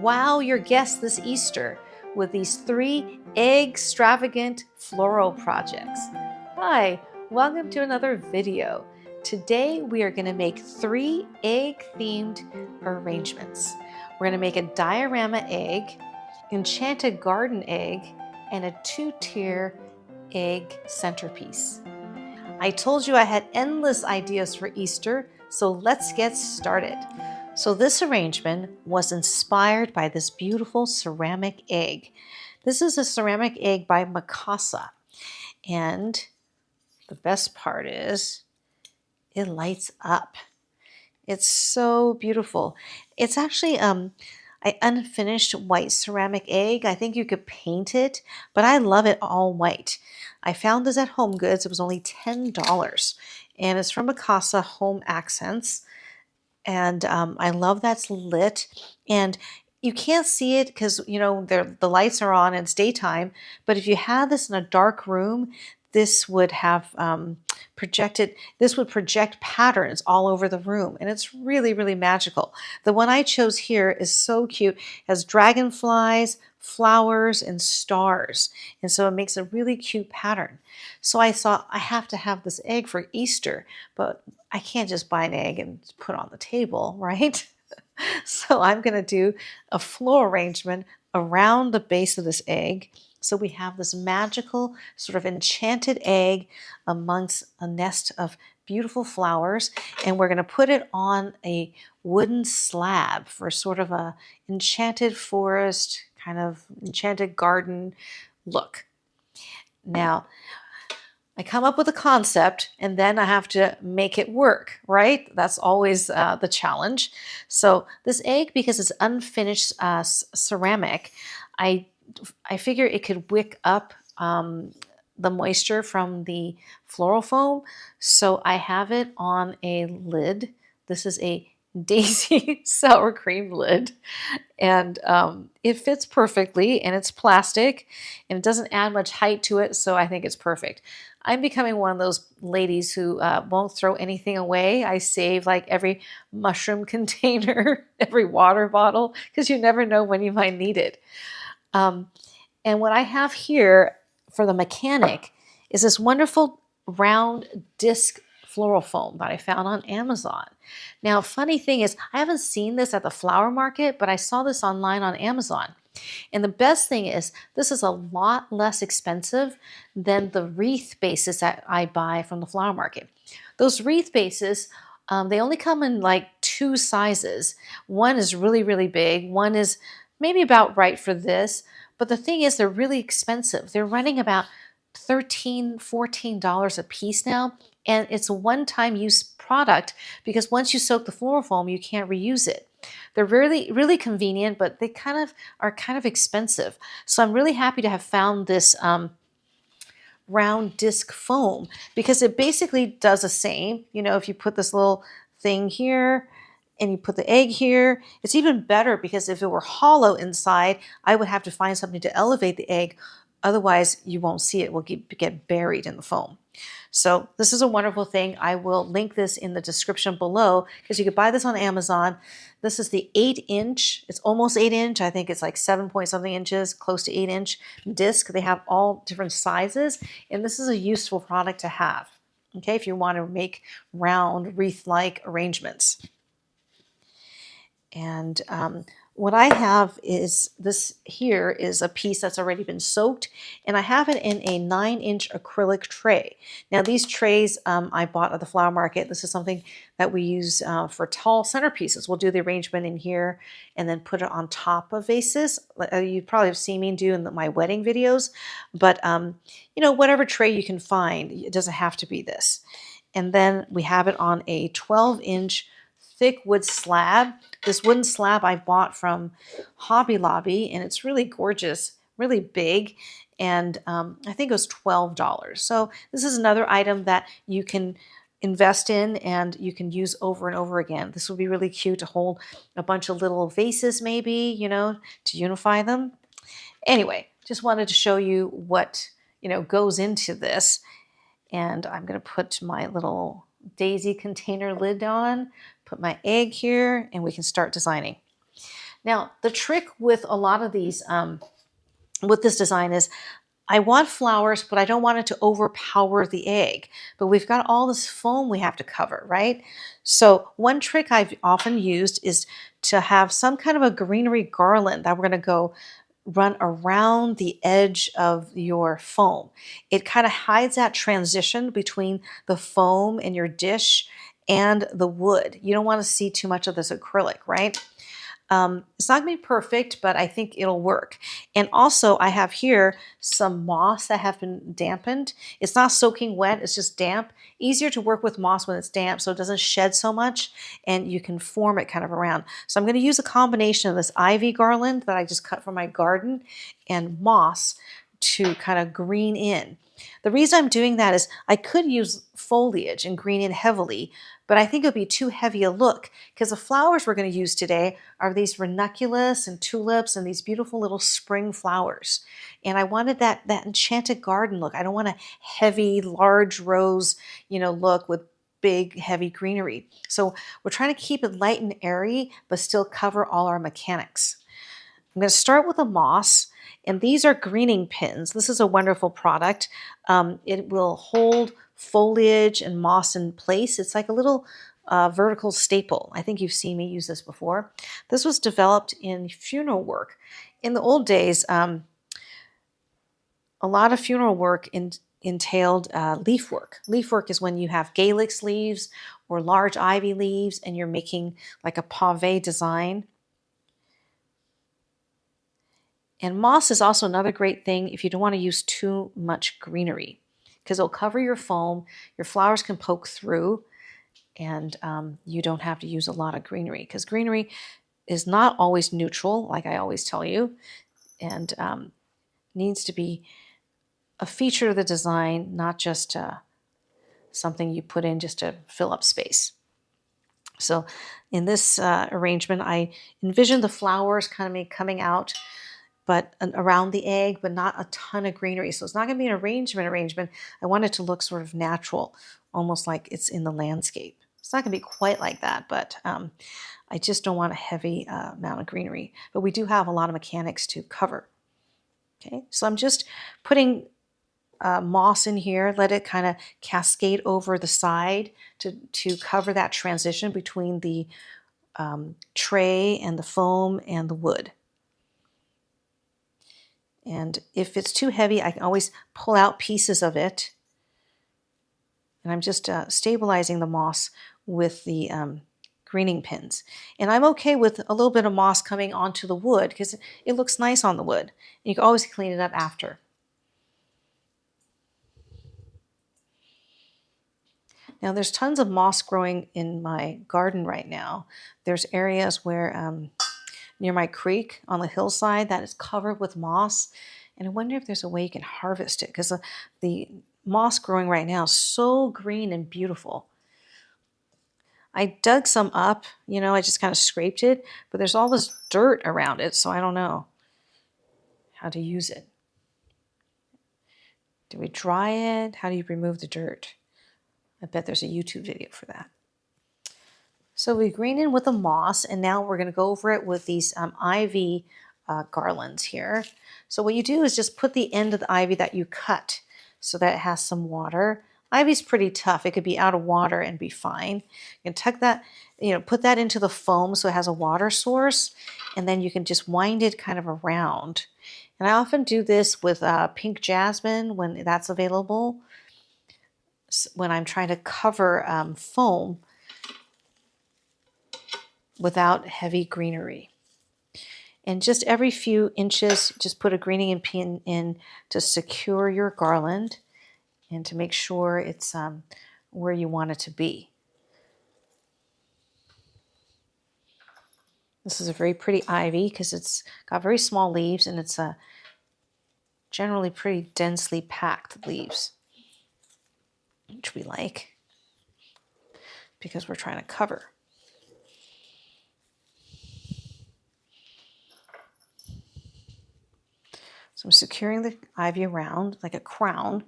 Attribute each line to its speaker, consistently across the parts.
Speaker 1: wow your guests this Easter with these 3 extravagant floral projects. Hi, welcome to another video. Today we are going to make 3 egg-themed arrangements. We're going to make a diorama egg, enchanted garden egg, and a 2-tier egg centerpiece. I told you I had endless ideas for Easter, so let's get started. So this arrangement was inspired by this beautiful ceramic egg. This is a ceramic egg by Mikasa. And the best part is it lights up. It's so beautiful. It's actually an unfinished white ceramic egg. I think you could paint it, but I love it all white. I found this at Home Goods. It was only $10, and it's from Mikasa Home Accents. And I love that's lit. And you can't see it because, you know, the lights are on and it's daytime. But if you had this in a dark room, this would have this would project patterns all over the room. And it's really, really magical. The one I chose here is so cute. It has dragonflies, flowers, and stars. And so it makes a really cute pattern. So I thought I have to have this egg for Easter, but I can't just buy an egg and put it on the table, right? So I'm going to do a floral arrangement around the base of this egg. So we have this magical sort of enchanted egg amongst a nest of beautiful flowers, and we're going to put it on a wooden slab for sort of a enchanted forest, kind of enchanted garden look. Now, I come up with a concept and then I have to make it work, right? That's always the challenge. So this egg, because it's unfinished ceramic, I figure it could wick up the moisture from the floral foam. So I have it on a lid. This is a daisy sour cream lid, and it fits perfectly, and it's plastic and it doesn't add much height to it, so I think it's perfect. I'm becoming one of those ladies who won't throw anything away. I save like every mushroom container, every water bottle, because you never know when you might need it. And what I have here for the mechanic is this wonderful round disc floral foam that I found on Amazon. Now, funny thing is, I haven't seen this at the flower market, but I saw this online on Amazon. And the best thing is, this is a lot less expensive than the wreath bases that I buy from the flower market. Those wreath bases, they only come in like 2 sizes. One is really, really big. One is maybe about right for this. But the thing is, they're really expensive. They're running about $13, $14 a piece now. And it's a one-time use product because once you soak the floral foam, you can't reuse it. They're really, really convenient, but they are kind of expensive. So I'm really happy to have found this round disc foam because it basically does the same. You know, if you put this little thing here and you put the egg here, it's even better because if it were hollow inside, I would have to find something to elevate the egg. Otherwise, you won't see it. It will get buried in the foam. So this is a wonderful thing. I will link this in the description below because you could buy this on Amazon. This is the 8-inch. It's almost 8-inch. I think it's like 7 point something inches, close to 8-inch disc. They have all different sizes, and this is a useful product to have, okay, if you want to make round wreath-like arrangements. And what I have is this here is a piece that's already been soaked, and I have it in a 9-inch acrylic tray. Now these trays I bought at the flower market. This is something that we use for tall centerpieces. We'll do the arrangement in here and then put it on top of vases. You probably have seen me do in my wedding videos, but you know, whatever tray you can find, it doesn't have to be this. And then we have it on a 12-inch thick wood slab. This wooden slab I bought from Hobby Lobby, and it's really gorgeous, really big, and I think it was $12. So this is another item that you can invest in and you can use over and over again. This would be really cute to hold a bunch of little vases maybe, you know, to unify them. Anyway, just wanted to show you what, you know, goes into this. And I'm going to put my little daisy container lid on, put my egg here, and we can start designing. Now, the trick with a lot of these, with this design is I want flowers, but I don't want it to overpower the egg. But we've got all this foam we have to cover, right? So one trick I've often used is to have some kind of a greenery garland that we're going to go run around the edge of your foam. It kind of hides that transition between the foam and your dish and the wood. You don't want to see too much of this acrylic, right? It's not going to be perfect, but I think it'll work. And also I have here some moss that have been dampened. It's not soaking wet, it's just damp. Easier to work with moss when it's damp so it doesn't shed so much and you can form it kind of around. So I'm going to use a combination of this ivy garland that I just cut from my garden and moss to kind of green in. The reason I'm doing that is I could use foliage and green in heavily, but I think it would be too heavy a look because the flowers we're going to use today are these ranunculus and tulips and these beautiful little spring flowers. And I wanted that enchanted garden look. I don't want a heavy, large rose, look with big, heavy greenery. So we're trying to keep it light and airy, but still cover all our mechanics. I'm going to start with a moss, and these are greening pins. This is a wonderful product. It will hold foliage and moss in place. It's like a little vertical staple. I think you've seen me use this before. This was developed in funeral work. In the old days, a lot of funeral work entailed leaf work. Leaf work is when you have calyx leaves or large ivy leaves and you're making like a pave design. And moss is also another great thing if you don't want to use too much greenery because it'll cover your foam, your flowers can poke through, and you don't have to use a lot of greenery because greenery is not always neutral, like I always tell you, and needs to be a feature of the design, not just something you put in just to fill up space. So in this arrangement, I envisioned the flowers kind of coming out but around the egg, but not a ton of greenery. So it's not going to be an arrangement. I want it to look sort of natural, almost like it's in the landscape. It's not going to be quite like that, but I just don't want a heavy amount of greenery. But we do have a lot of mechanics to cover. Okay, so I'm just putting moss in here, let it kind of cascade over the side to cover that transition between the tray and the foam and the wood. And if it's too heavy, I can always pull out pieces of it. And I'm just stabilizing the moss with the greening pins. And I'm okay with a little bit of moss coming onto the wood because it looks nice on the wood. And you can always clean it up after. Now there's tons of moss growing in my garden right now. There's areas where near my creek on the hillside that is covered with moss. And I wonder if there's a way you can harvest it because the moss growing right now is so green and beautiful. I dug some up, I just kind of scraped it, but there's all this dirt around it, so I don't know how to use it. Do we dry it? How do you remove the dirt? I bet there's a YouTube video for that. So we green in with the moss, and now we're going to go over it with these ivy garlands here. So what you do is just put the end of the ivy that you cut so that it has some water. Ivy's pretty tough. It could be out of water and be fine. You can tuck that, put that into the foam so it has a water source, and then you can just wind it kind of around. And I often do this with pink jasmine when that's available, when I'm trying to cover foam without heavy greenery. And just every few inches, just put a greening pin in to secure your garland and to make sure it's where you want it to be. This is a very pretty ivy because it's got very small leaves and it's generally pretty densely packed leaves, which we like because we're trying to cover. So I'm securing the ivy around like a crown.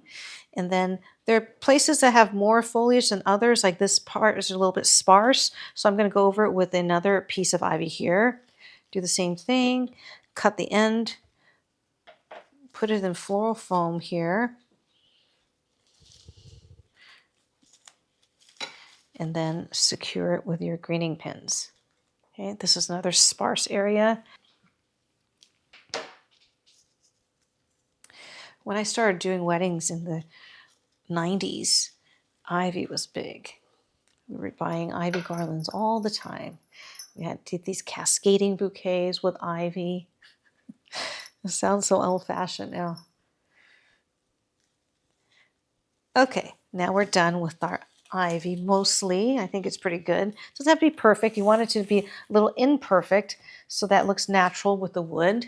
Speaker 1: And then there are places that have more foliage than others, like this part is a little bit sparse. So I'm going to go over it with another piece of ivy here Do the same thing, cut the end, put it in floral foam here, and then secure it with your greening pins. Okay, this is another sparse area. When I started doing weddings in the 90s, ivy was big. We were buying ivy garlands all the time. We had these cascading bouquets with ivy. It sounds so old-fashioned now. Okay, now we're done with our ivy mostly. I think it's pretty good. It doesn't have to be perfect. You want it to be a little imperfect so that looks natural with the wood.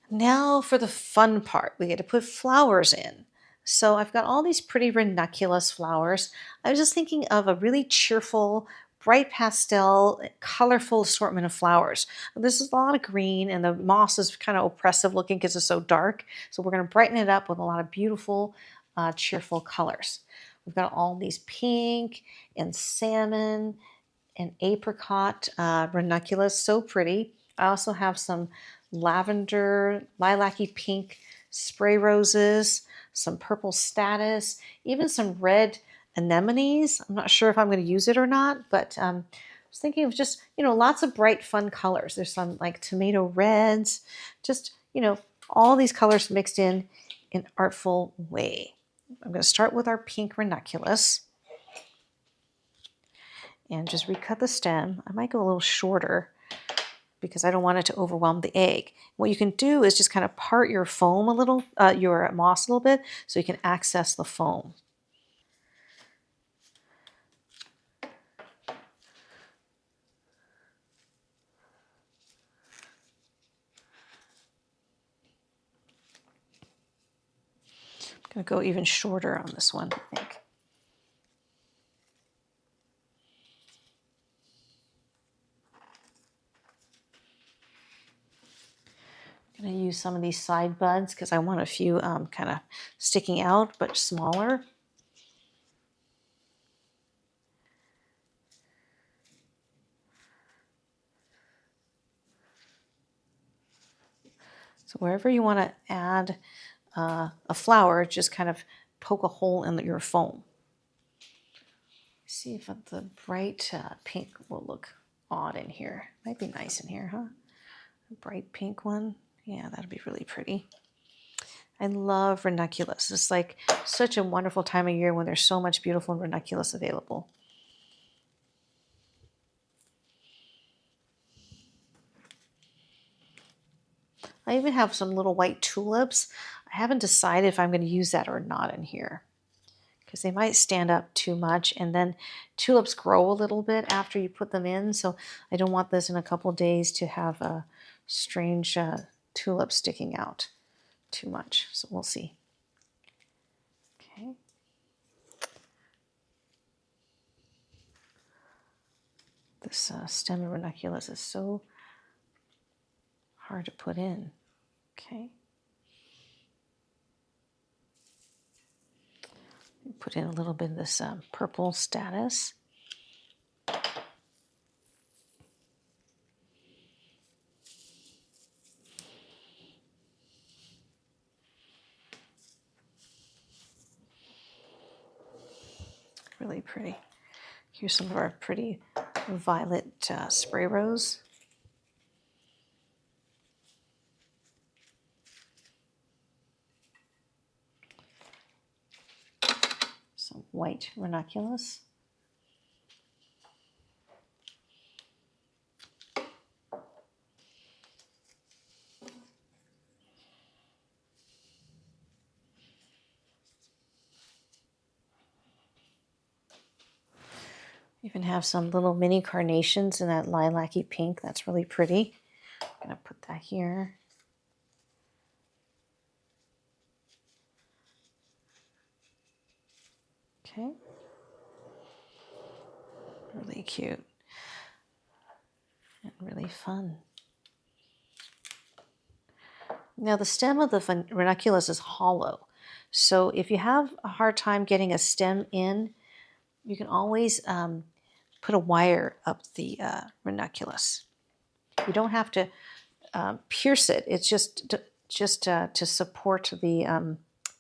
Speaker 1: Now for the fun part. We get to put flowers in. So I've got all these pretty ranunculus flowers. I was just thinking of a really cheerful, bright pastel, colorful assortment of flowers. This is a lot of green and the moss is kind of oppressive looking because it's so dark. So we're going to brighten it up with a lot of beautiful, cheerful colors. We've got all these pink and salmon and apricot ranunculus, so pretty. I also have some lavender, lilac-y pink spray roses, some purple statice, even some red anemones. I'm not sure if I'm going to use it or not, but I was thinking of just, lots of bright, fun colors. There's some like tomato reds, just, all these colors mixed in an artful way. I'm going to start with our pink ranunculus and just recut the stem. I might go a little shorter because I don't want it to overwhelm the egg. What you can do is just kind of part your foam a little, your moss a little bit, so you can access the foam. I'm going to go even shorter on this one, I think. I'm going to use some of these side buds because I want a few kind of sticking out but smaller. So wherever you want to add a flower, just kind of poke a hole in your foam. See if the bright pink will look odd in here. Might be nice in here, huh? A bright pink one. Yeah, that'd be really pretty. I love ranunculus. It's like such a wonderful time of year when there's so much beautiful ranunculus available. I even have some little white tulips. I haven't decided if I'm going to use that or not in here because they might stand up too much, and then tulips grow a little bit after you put them in, so I don't want this in a couple days to have a strange tulip sticking out too much, so we'll see. Okay. This stem of ranunculus is so hard to put in. Okay. Put in a little bit of this purple statice. Really pretty. Here's some of our pretty violet spray rose. Some white ranunculus. Even have some little mini carnations in that lilac-y pink. That's really pretty. I'm going to put that here. Okay. Really cute. And really fun. Now the stem of the ranunculus is hollow. So if you have a hard time getting a stem in, you can always put a wire up the ranunculus. You don't have to pierce it. It's just to support the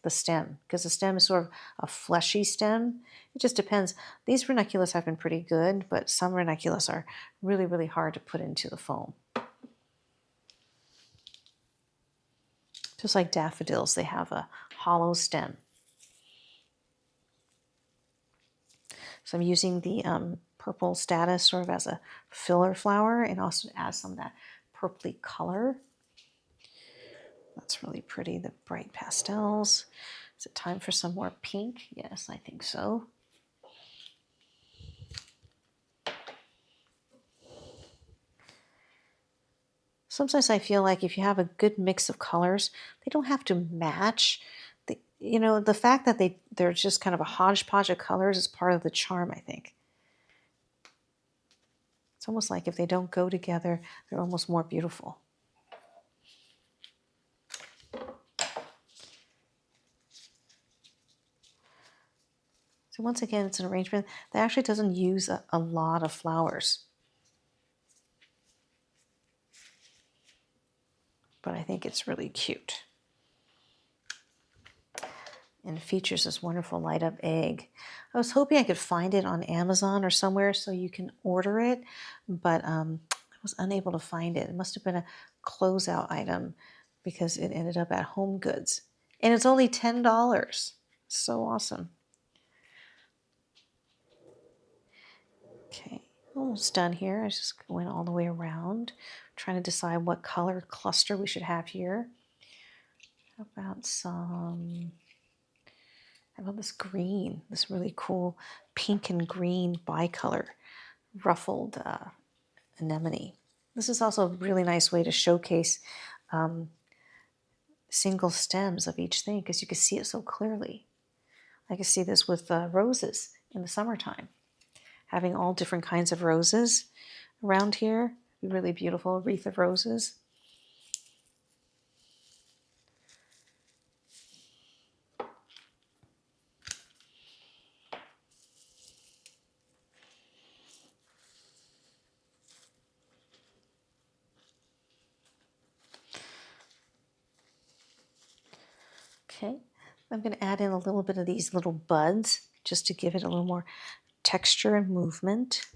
Speaker 1: stem, because the stem is sort of a fleshy stem. It just depends. These ranunculus have been pretty good, but some ranunculus are really, really hard to put into the foam. Just like daffodils, they have a hollow stem. So I'm using the purple status sort of as a filler flower, and also add some of that purpley color. That's really pretty, the bright pastels. Is it time for some more pink? Yes, I think so. Sometimes I feel like if you have a good mix of colors, they don't have to match. The fact that they're just kind of a hodgepodge of colors is part of the charm, I think. It's almost like if they don't go together, they're almost more beautiful. So once again, it's an arrangement that actually doesn't use a lot of flowers. But I think it's really cute. And it features this wonderful light up egg. I was hoping I could find it on Amazon or somewhere so you can order it, but I was unable to find it. It must have been a closeout item because it ended up at Home Goods. And it's only $10. So awesome. Okay, almost done here. I just went all the way around, trying to decide what color cluster we should have here. How about this green, this really cool pink and green bicolor ruffled anemone. This is also a really nice way to showcase single stems of each thing, because you can see it so clearly. I can see this with roses in the summertime. Having all different kinds of roses around here, really beautiful wreath of roses. Okay, I'm going to add in a little bit of these little buds just to give it a little more texture and movement.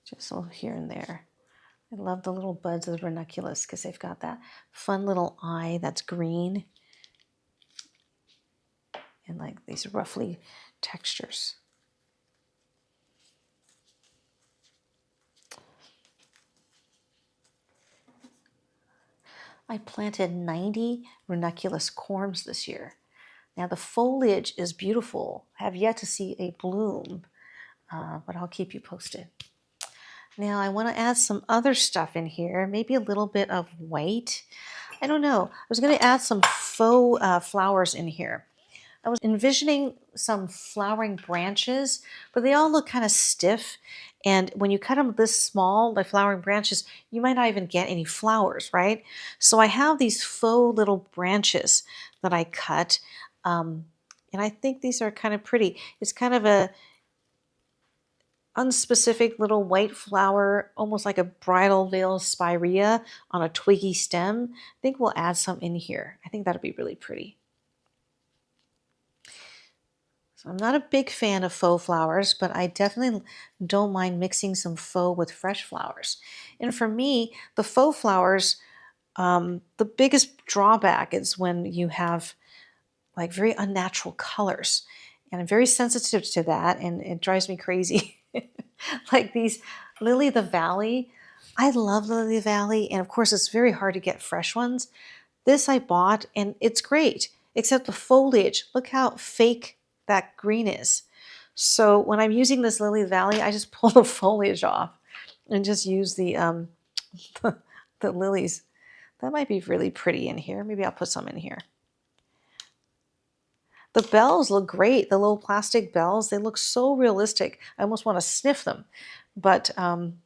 Speaker 1: Just a little here and there. I love the little buds of the ranunculus because they've got that fun little eye that's green and like these ruffly textures. I planted 90 ranunculus corms this year. Now the foliage is beautiful. I have yet to see a bloom, but I'll keep you posted. Now I want to add some other stuff in here, maybe a little bit of white. I don't know. I was going to add some faux flowers in here. I was envisioning some flowering branches, but they all look kind of stiff. And when you cut them this small, like flowering branches, you might not even get any flowers, right? So I have these faux little branches that I cut. And I think these are kind of pretty. It's kind of a unspecific little white flower, almost like a bridal veil spirea on a twiggy stem. I think we'll add some in here. I think that'll be really pretty. So I'm not a big fan of faux flowers, but I definitely don't mind mixing some faux with fresh flowers. And for me, the faux flowers, the biggest drawback is when you have like very unnatural colors. And I'm very sensitive to that, and it drives me crazy. Like these Lily of the Valley. I love Lily of the Valley, and of course it's very hard to get fresh ones. This I bought, and it's great, except the foliage. Look how fake that green is. So when I'm using this Lily of the Valley, I just pull the foliage off and just use the the lilies. That might be really pretty in here. Maybe I'll put some in here. The bells look great. The little plastic bells, they look so realistic. I almost want to sniff them, but I'm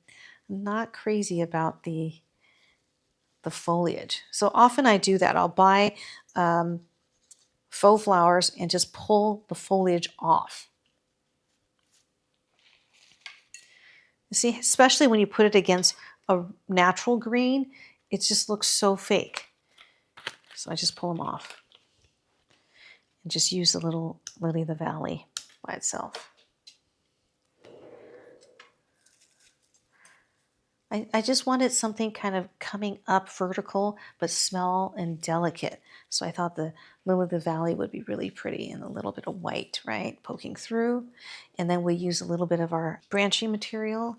Speaker 1: not crazy about the foliage. So often I do that. I'll buy faux flowers and just pull the foliage off. You see, especially when you put it against a natural green, it just looks so fake. So I just pull them off and just use the little lily of the valley by itself. I just wanted something kind of coming up vertical, but small and delicate. So I thought the lily of the valley would be really pretty, and a little bit of white, right, poking through. And then we use a little bit of our branching material.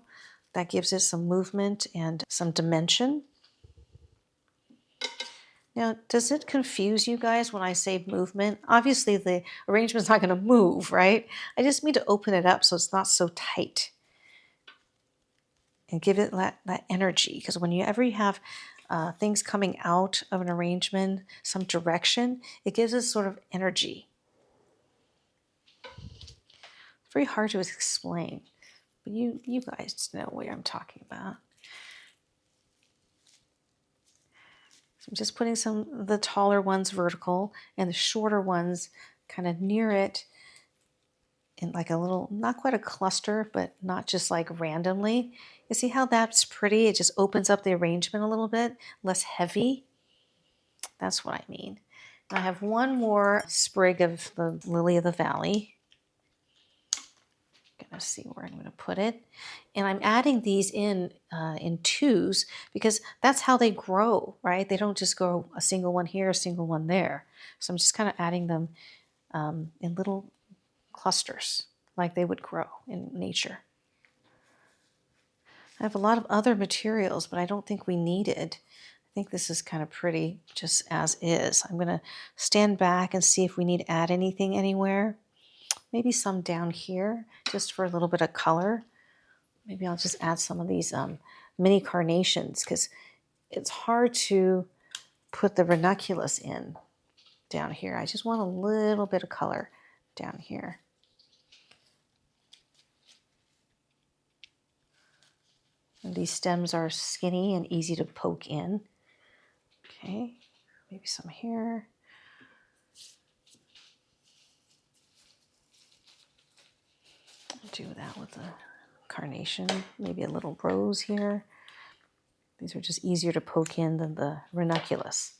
Speaker 1: That gives it some movement and some dimension. Now, does it confuse you guys when I say movement? Obviously, the arrangement's not going to move, right? I just need to open it up so it's not so tight. And give it that energy, because whenever you have things coming out of an arrangement, some direction, it gives us sort of energy. It's very hard to explain, but you guys know what I'm talking about. So I'm just putting some of the taller ones vertical and the shorter ones kind of near it in like a little, not quite a cluster, but not just like randomly. You see how that's pretty? It just opens up the arrangement a little bit, less heavy. That's what I mean. I have one more sprig of the lily of the valley. Gonna see where I'm going to put it. And I'm adding these in twos because that's how they grow, right? They don't just grow a single one here, a single one there. So I'm just kind of adding them in little clusters like they would grow in nature. I have a lot of other materials, but I don't think we need it. I think this is kind of pretty just as is. I'm going to stand back and see if we need to add anything anywhere. Maybe some down here just for a little bit of color. Maybe I'll just add some of these mini carnations because it's hard to put the ranunculus in down here. I just want a little bit of color down here. And these stems are skinny and easy to poke in. Okay, maybe some here. I'll do that with the carnation, maybe a little rose here. These are just easier to poke in than the ranunculus.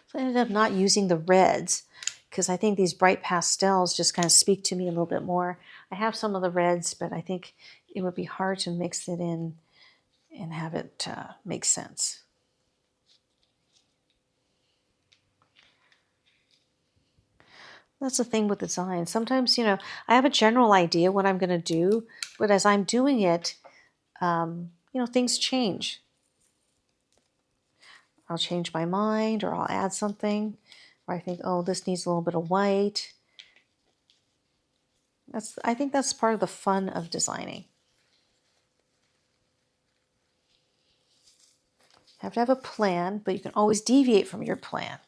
Speaker 1: So I ended up not using the reds because I think these bright pastels just kind of speak to me a little bit more. I have some of the reds, but I think it would be hard to mix it in and have it make sense. That's the thing with design. Sometimes, I have a general idea what I'm going to do, but as I'm doing it, things change. I'll change my mind, or I'll add something, or I think, oh, this needs a little bit of white. I think that's part of the fun of designing. You have to have a plan, but you can always deviate from your plan.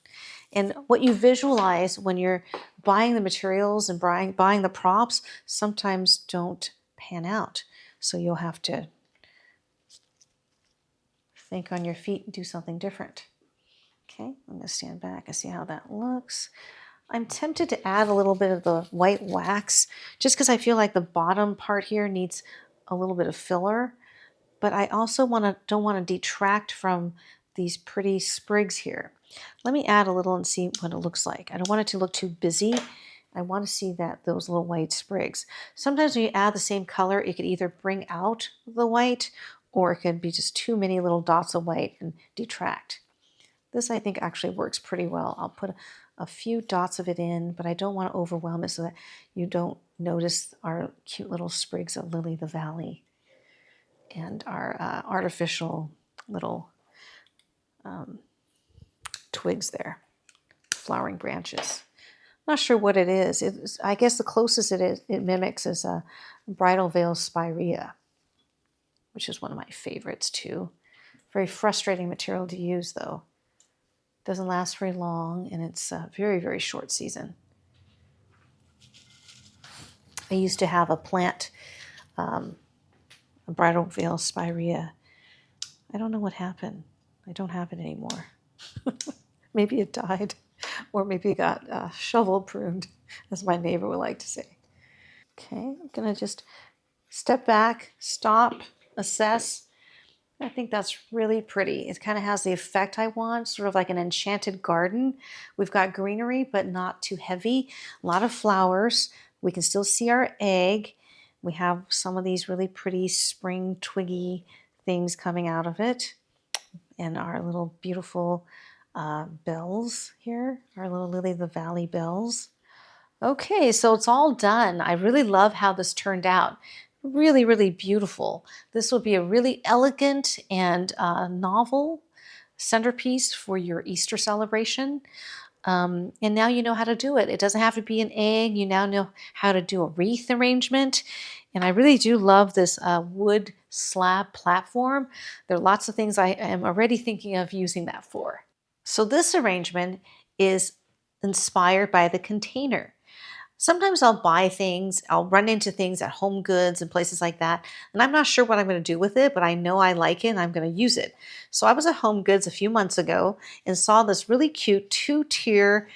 Speaker 1: And what you visualize when you're buying the materials and buying the props sometimes don't pan out. So you'll have to think on your feet and do something different. Okay, I'm going to stand back and see how that looks. I'm tempted to add a little bit of the white wax just because I feel like the bottom part here needs a little bit of filler. But I also don't want to detract from these pretty sprigs here. Let me add a little and see what it looks like. I don't want it to look too busy. I want to see those little white sprigs. Sometimes when you add the same color, it could either bring out the white or it could be just too many little dots of white and detract. This, I think, actually works pretty well. I'll put a few dots of it in, but I don't want to overwhelm it so that you don't notice our cute little sprigs of lily of the valley and our artificial little twigs there, flowering branches. I'm not sure what it is. I guess the closest it mimics is a bridal veil spirea, which is one of my favorites too. Very frustrating material to use though. Doesn't last very long, and it's a very, very short season. I used to have a plant, a bridal veil spirea. I don't know what happened. I don't have it anymore. Maybe it died, or maybe it got shovel pruned, as my neighbor would like to say. Okay, I'm gonna just step back, stop, assess. I think that's really pretty. It kind of has the effect I want, sort of like an enchanted garden. We've got greenery, but not too heavy. A lot of flowers. We can still see our egg. We have some of these really pretty spring twiggy things coming out of it. And our little beautiful bells here, our little Lily of the Valley bells. Okay, so it's all done. I really love how this turned out. Really, really beautiful. This will be a really elegant and novel centerpiece for your Easter celebration. And now you know how to do it. It doesn't have to be an egg. You now know how to do a wreath arrangement. And I really do love this wood slab platform. There are lots of things I am already thinking of using that for. So this arrangement is inspired by the container. Sometimes I'll buy things, I'll run into things at Home Goods and places like that, and I'm not sure what I'm going to do with it, but I know I like it and I'm going to use it. So I was at Home Goods a few months ago and saw this really cute two-tier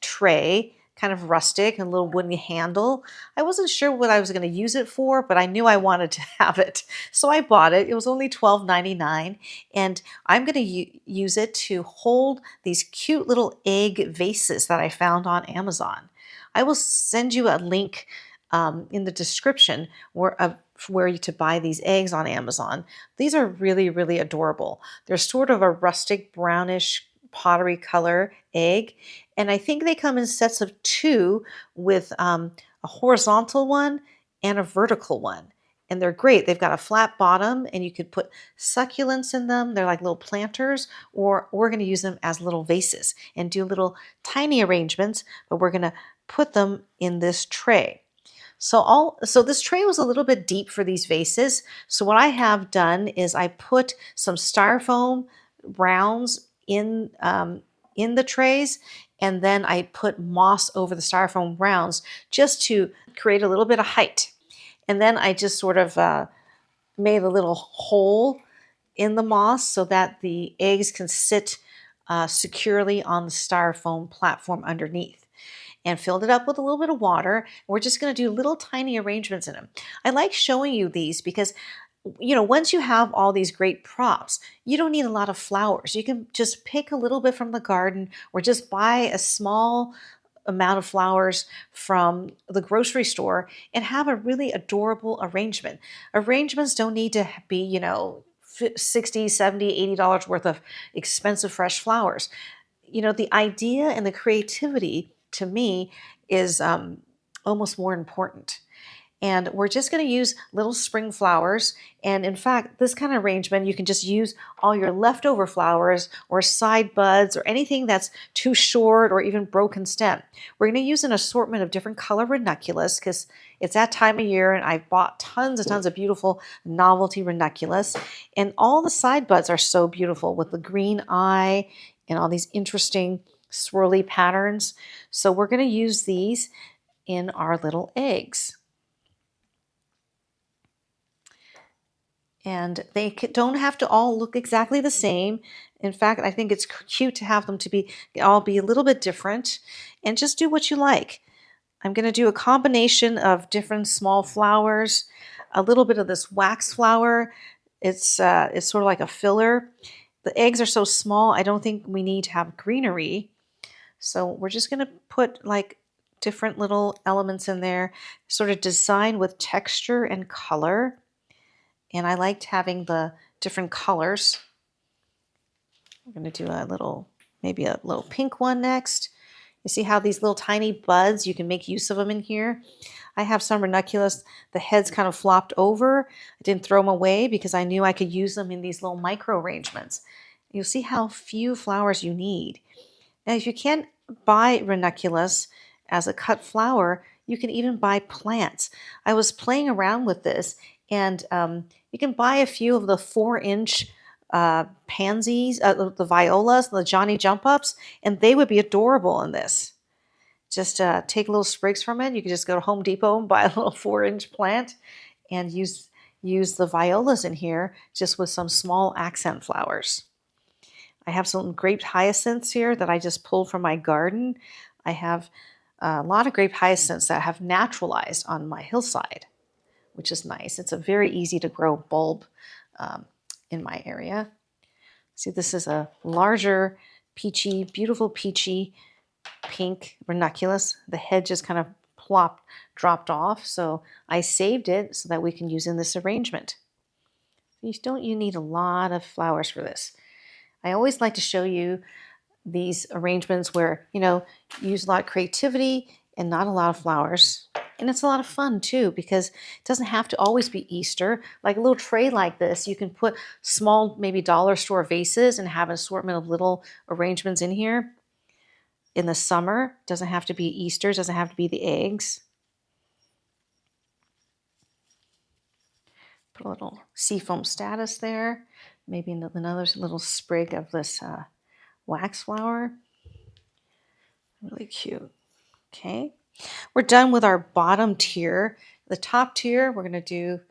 Speaker 1: tray, kind of rustic, and a little wooden handle. I wasn't sure what I was going to use it for, but I knew I wanted to have it. So I bought it. It was only $12.99, and I'm going to use it to hold these cute little egg vases that I found on Amazon. I will send you a link in the description where you to buy these eggs on Amazon. These are really, really adorable. They're sort of a rustic brownish pottery color egg, and I think they come in sets of two with a horizontal one and a vertical one. And they're great. They've got a flat bottom, and you could put succulents in them. They're like little planters, or we're going to use them as little vases and do little tiny arrangements, but we're going to put them in this tray. So this tray was a little bit deep for these vases. So what I have done is I put some styrofoam rounds in the trays, and then I put moss over the styrofoam rounds just to create a little bit of height. And then I just sort of made a little hole in the moss so that the eggs can sit securely on the styrofoam platform underneath, and filled it up with a little bit of water. We're just going to do little tiny arrangements in them. I like showing you these because, you know, once you have all these great props, you don't need a lot of flowers. You can just pick a little bit from the garden or just buy a small amount of flowers from the grocery store and have a really adorable arrangement. Arrangements don't need to be, you know, $60, $70, $80 worth of expensive fresh flowers. You know, the idea and the creativity to me is almost more important. And we're just going to use little spring flowers. And in fact, this kind of arrangement, you can just use all your leftover flowers or side buds or anything that's too short or even broken stem. We're going to use an assortment of different color ranunculus because it's that time of year, and I've bought tons and tons of beautiful novelty ranunculus. And all the side buds are so beautiful with the green eye and all these interesting swirly patterns. So we're going to use these in our little eggs. And they don't have to all look exactly the same. In fact, I think it's cute to have them to all be a little bit different, and just do what you like. I'm going to do a combination of different small flowers, a little bit of this wax flower. It's sort of like a filler. The eggs are so small, I don't think we need to have greenery. So we're just going to put like different little elements in there, sort of design with texture and color. And I liked having the different colors. We're going to do maybe a little pink one next. You see how these little tiny buds, you can make use of them in here. I have some ranunculus, the heads kind of flopped over. I didn't throw them away because I knew I could use them in these little micro arrangements. You'll see how few flowers you need. Now, if you can't buy ranunculus as a cut flower, you can even buy plants. I was playing around with this, and you can buy a few of the 4-inch pansies, the violas, the Johnny Jump Ups, and they would be adorable in this. Just take little sprigs from it. You can just go to Home Depot and buy a little 4-inch plant and use use the violas in here just with some small accent flowers. I have some grape hyacinths here that I just pulled from my garden. I have a lot of grape hyacinths that have naturalized on my hillside, which is nice. It's a very easy to grow bulb in my area. See, this is a larger peachy, beautiful peachy pink ranunculus. The head just kind of dropped off, so I saved it so that we can use in this arrangement. You need a lot of flowers for this. I always like to show you these arrangements where, use a lot of creativity and not a lot of flowers. And it's a lot of fun too, because it doesn't have to always be Easter. Like a little tray like this, you can put small, maybe dollar store vases and have an assortment of little arrangements in here. In the summer, it doesn't have to be Easter, it doesn't have to be the eggs. Put a little seafoam statice there. Maybe another little sprig of this wax flower. Really cute. Okay, we're done with our bottom tier. The top tier, we're going to do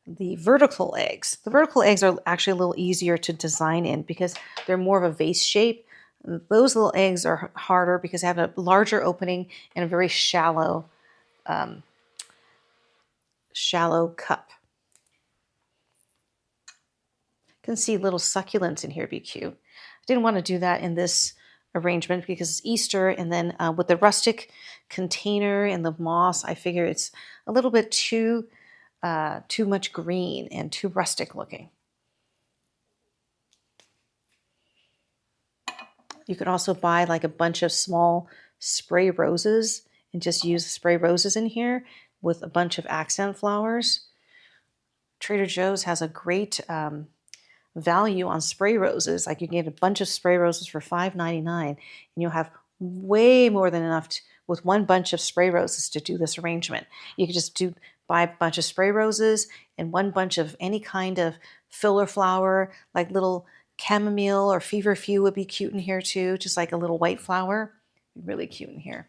Speaker 1: the vertical eggs. The vertical eggs are actually a little easier to design in because they're more of a vase shape. Those little eggs are harder because they have a larger opening and a very shallow cup. You can see little succulents in here, be cute. I didn't want to do that in this arrangement because it's Easter, and then with the rustic container and the moss, I figure it's a little bit too much green and too rustic looking. You could also buy like a bunch of small spray roses and just use spray roses in here with a bunch of accent flowers. Trader Joe's has a great value on spray roses. Like you can get a bunch of spray roses for $5.99, and you'll have way more than enough with one bunch of spray roses to do this arrangement. You could just buy a bunch of spray roses and one bunch of any kind of filler flower, like little chamomile or feverfew would be cute in here too, just like a little white flower. Really cute in here.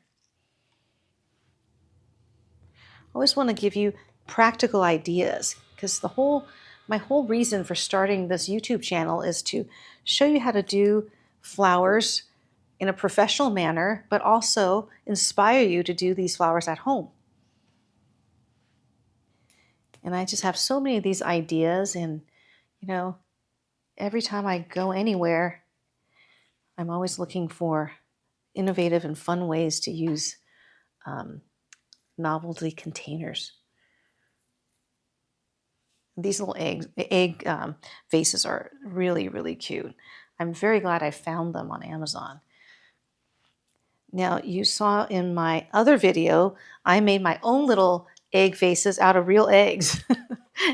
Speaker 1: I always want to give you practical ideas because my whole reason for starting this YouTube channel is to show you how to do flowers in a professional manner, but also inspire you to do these flowers at home. And I just have so many of these ideas, and every time I go anywhere, I'm always looking for innovative and fun ways to use novelty containers. These little egg vases are really, really cute. I'm very glad I found them on Amazon. Now, you saw in my other video, I made my own little egg vases out of real eggs.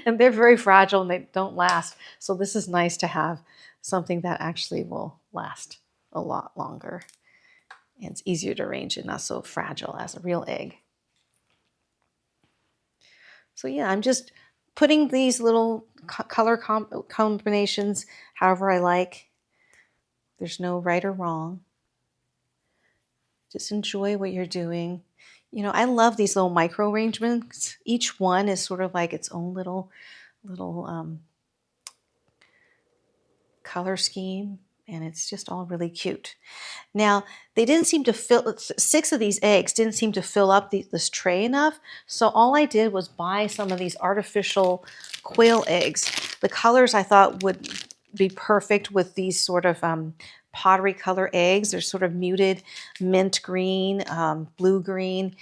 Speaker 1: And they're very fragile and they don't last. So this is nice to have something that actually will last a lot longer. And it's easier to arrange and not so fragile as a real egg. So yeah, I'm just putting these little color combinations however I like. There's no right or wrong. Just enjoy what you're doing. I love these little micro arrangements. Each one is sort of like its own little color scheme, and it's just all really cute. Now, they didn't seem to fill, 6 of these eggs didn't seem to fill up this tray enough, so all I did was buy some of these artificial quail eggs. The colors I thought would be perfect with these sort of pottery color eggs. They're sort of muted mint green, blue green,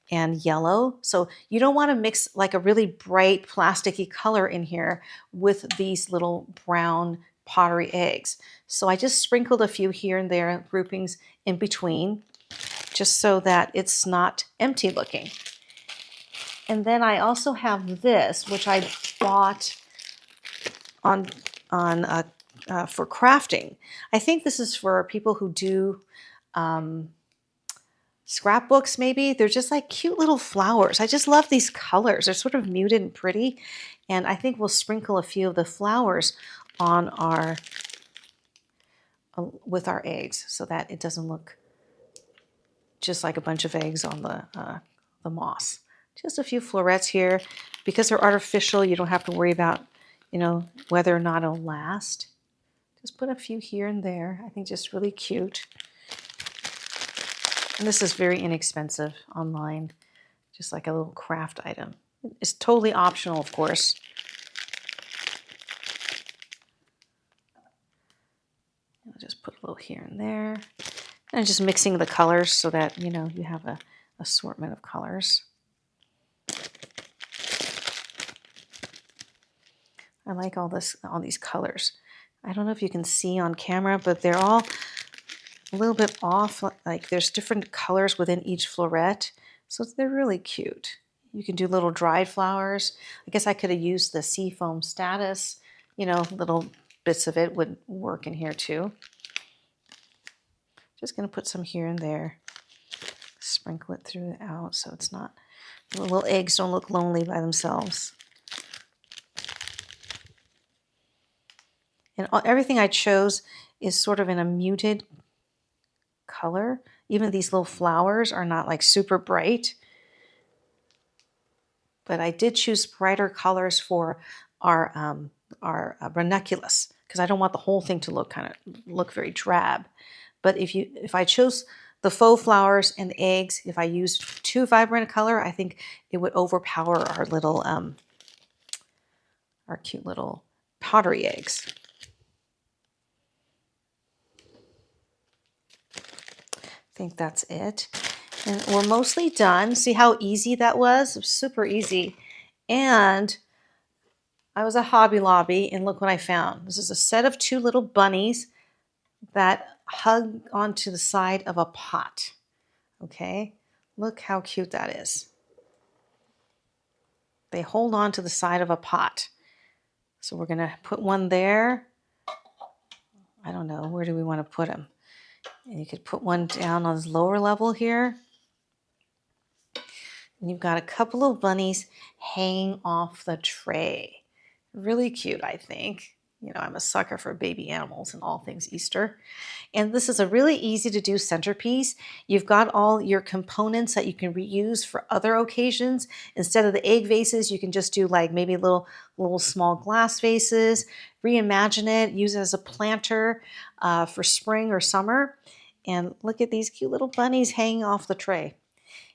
Speaker 1: and yellow. So you don't want to mix like a really bright plasticky color in here with these little brown pottery eggs. So I just sprinkled a few here and there, groupings in between, just so that it's not empty looking. And then I also have this, which I bought for crafting. I think this is for people who do scrapbooks maybe. They're just like cute little flowers. I just love these colors. They're sort of muted and pretty. And I think we'll sprinkle a few of the flowers on with our eggs so that it doesn't look just like a bunch of eggs on the moss. Just a few florets here. Because they're artificial, you don't have to worry about, whether or not it'll last. Just put a few here and there. I think just really cute. And this is very inexpensive online, just like a little craft item. It's totally optional, of course. I'll just put a little here and there. And just mixing the colors so that, you have an assortment of colors. I like all these colors. I don't know if you can see on camera, but they're all a little bit off. Like there's different colors within each floret. So they're really cute. You can do little dried flowers. I guess I could have used the seafoam status. Little bits of it would work in here too. Just going to put some here and there. Sprinkle it throughout so it's not, the little eggs don't look lonely by themselves. And everything I chose is sort of in a muted color. Even these little flowers are not like super bright. But I did choose brighter colors for our ranunculus because I don't want the whole thing to look very drab. But if I chose the faux flowers and the eggs, if I used too vibrant a color, I think it would overpower our little our cute little pottery eggs. I think that's it. And we're mostly done. See how easy that was? It was super easy. And I was at Hobby Lobby, and look what I found. This is a set of 2 little bunnies that hug onto the side of a pot. Okay? Look how cute that is. They hold on to the side of a pot. So we're going to put one there. I don't know. Where do we want to put them? And you could put one down on this lower level here. And you've got a couple of bunnies hanging off the tray. Really cute, I think. I'm a sucker for baby animals and all things Easter. And this is a really easy to do centerpiece. You've got all your components that you can reuse for other occasions. Instead of the egg vases, you can just do like maybe little small glass vases, reimagine it, use it as a planter for spring or summer. And look at these cute little bunnies hanging off the tray.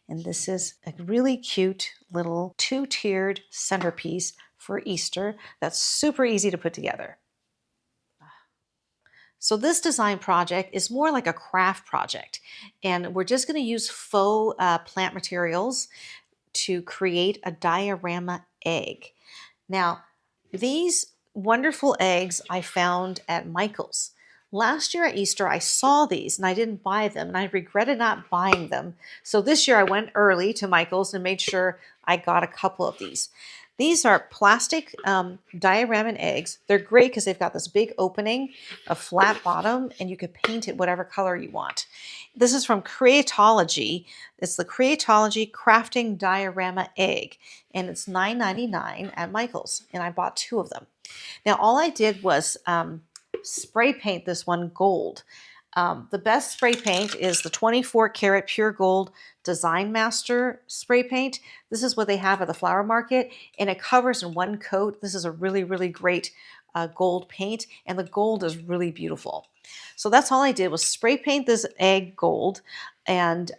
Speaker 1: And this is a really cute little 2-tiered centerpiece for Easter that's super easy to put together. So this design project is more like a craft project, and we're just going to use faux plant materials to create a diorama egg. Now, these wonderful eggs I found at Michael's. Last year at Easter, I saw these and I didn't buy them, and I regretted not buying them. So this year I went early to Michael's and made sure I got a couple of these. These are plastic diorama eggs. They're great because they've got this big opening, a flat bottom, and you can paint it whatever color you want. This is from Creatology. It's the Creatology Crafting Diorama Egg, and it's $9.99 at Michael's, and I bought 2 of them. Now, all I did was spray paint this one gold. The best spray paint is the 24 karat pure gold Design Master spray paint. This is what they have at the flower market, and it covers in one coat. This is a really, really great gold paint, and the gold is really beautiful. So that's all I did was spray paint this egg gold, and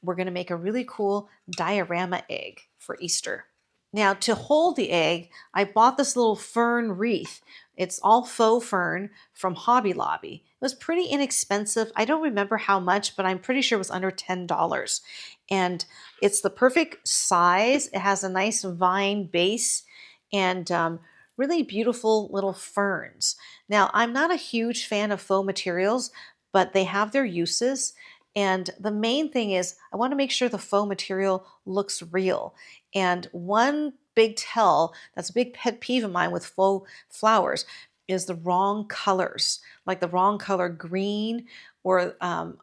Speaker 1: we're going to make a really cool diorama egg for Easter. Now, to hold the egg, I bought this little fern wreath. It's all faux fern from Hobby Lobby. It was pretty inexpensive. I don't remember how much, but I'm pretty sure it was under $10. And it's the perfect size. It has a nice vine base and really beautiful little ferns. Now, I'm not a huge fan of faux materials, but they have their uses. And the main thing is I want to make sure the faux material looks real. And one big tell, that's a big pet peeve of mine with faux flowers, is the wrong colors, like the wrong color green or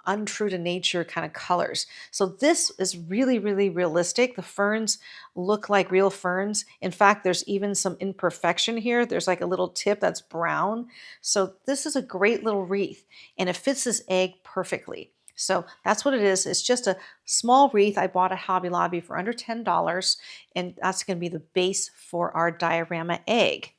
Speaker 1: untrue to nature kind of colors. So this is really, really realistic. The ferns look like real ferns. In fact, there's even some imperfection here. There's like a little tip that's brown. So this is a great little wreath, and it fits this egg perfectly. So that's what it is. It's just a small wreath I bought at Hobby Lobby for under $10, and that's going to be the base for our diorama egg.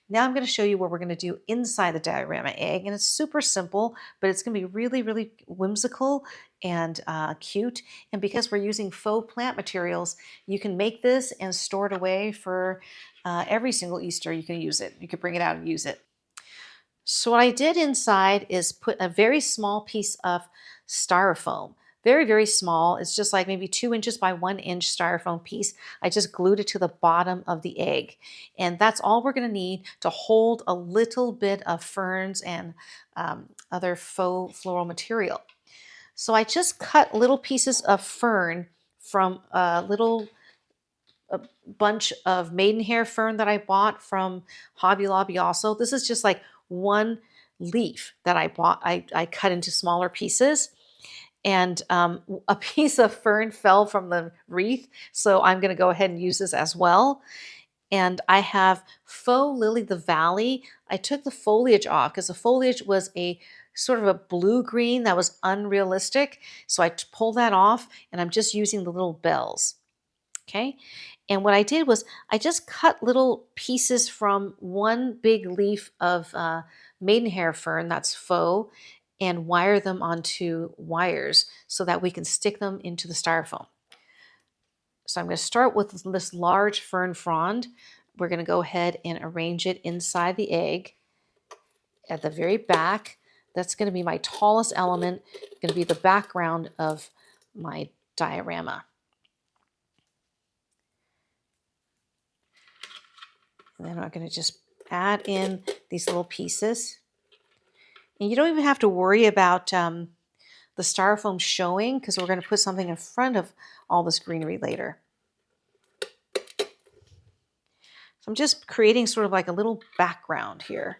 Speaker 1: Now I'm going to show you what we're going to do inside the diorama egg, and it's super simple, but it's going to be really, really whimsical and cute. And because we're using faux plant materials, you can make this and store it away for every single Easter. You can use it. You can bring it out and use it. So what I did inside is put a very small piece of styrofoam. Very, very small. It's just like maybe 2 inches by 1 inch styrofoam piece. I just glued it to the bottom of the egg. And that's all we're going to need to hold a little bit of ferns and other faux floral material. So I just cut little pieces of fern from a bunch of maidenhair fern that I bought from Hobby Lobby also. This is just like one leaf that I bought. I cut into smaller pieces, and a piece of fern fell from the wreath, so I'm going to go ahead and use this as well. And I have faux lily the valley. I took the foliage off because the foliage was a sort of a blue-green that was unrealistic, so I pulled that off, and I'm just using the little bells. Okay, and what I did was I just cut little pieces from one big leaf of maidenhair fern that's faux and wire them onto wires so that we can stick them into the styrofoam. So I'm going to start with this large fern frond. We're going to go ahead and arrange it inside the egg at the very back. That's going to be my tallest element, going to be the background of my diorama. And then I'm going to just add in these little pieces. And you don't even have to worry about the styrofoam showing because we're going to put something in front of all this greenery later. So I'm just creating sort of like a little background here.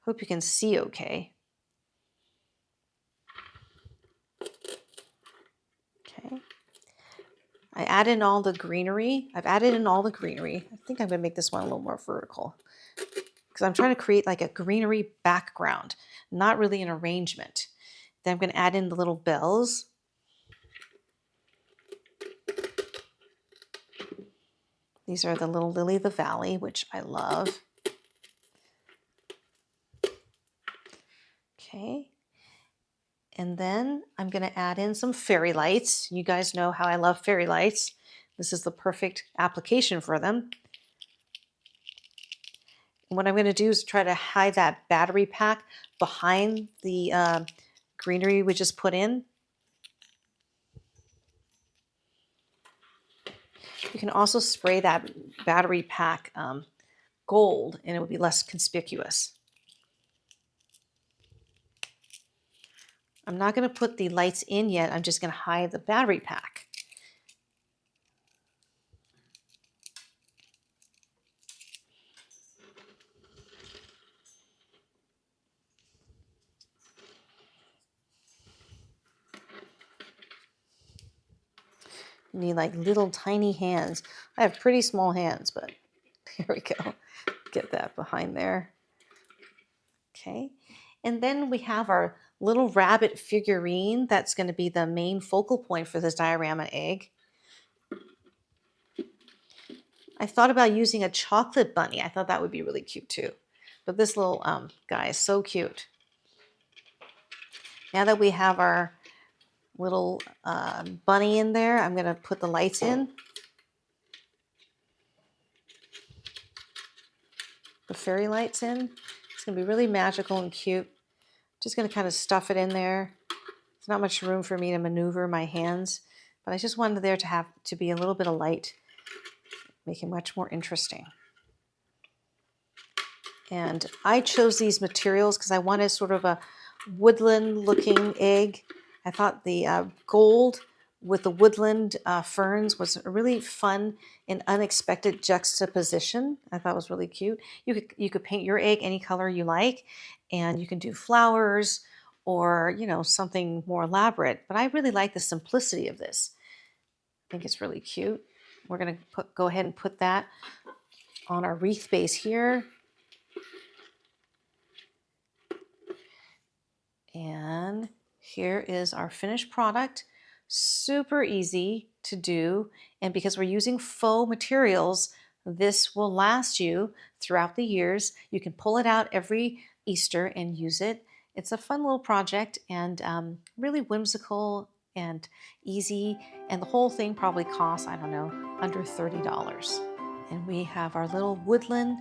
Speaker 1: Hope you can see okay. Okay. I add in all the greenery. I've added in all the greenery. I think I'm going to make this one a little more vertical because I'm trying to create like a greenery background, not really an arrangement. Then I'm going to add in the little bells. These are the little lily of the valley, which I love. Okay. And then I'm going to add in some fairy lights. You guys know how I love fairy lights. This is the perfect application for them. And what I'm going to do is try to hide that battery pack behind the greenery we just put in. You can also spray that battery pack gold and it would be less conspicuous. I'm not going to put the lights in yet. I'm just going to hide the battery pack. You need like little tiny hands. I have pretty small hands, but here we go. Get that behind there. Okay. And then we have our little rabbit figurine. That's going to be the main focal point for this diorama egg. I thought about using a chocolate bunny. I thought that would be really cute too. But this little guy is so cute. Now that we have our little bunny in there, I'm going to put the lights in. The fairy lights in. It's going to be really magical and cute. Just going to kind of stuff it in there. There's not much room for me to maneuver my hands, but I just wanted there to have to be a little bit of light, make it much more interesting. And I chose these materials because I wanted sort of a woodland looking egg. I thought the gold with the woodland ferns was a really fun and unexpected juxtaposition. I thought it was really cute. You could paint your egg any color you like, and you can do flowers or, you know, something more elaborate. But I really like the simplicity of this. I think it's really cute. We're going to go ahead and put that on our wreath base here. Here is our finished product. Super easy to do, and because we're using faux materials, this will last you throughout the years. You can pull it out every Easter and use it. It's a fun little project and really whimsical and easy, and the whole thing probably costs, I don't know, under $30. And we have our little woodland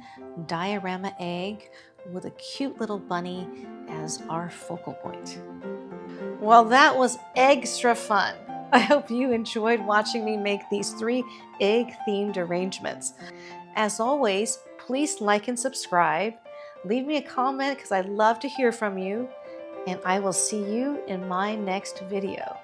Speaker 1: diorama egg with a cute little bunny as our focal point. Well, that was extra fun. I hope you enjoyed watching me make these 3 egg-themed arrangements. As always, please like and subscribe. Leave me a comment because I love to hear from you, and I will see you in my next video.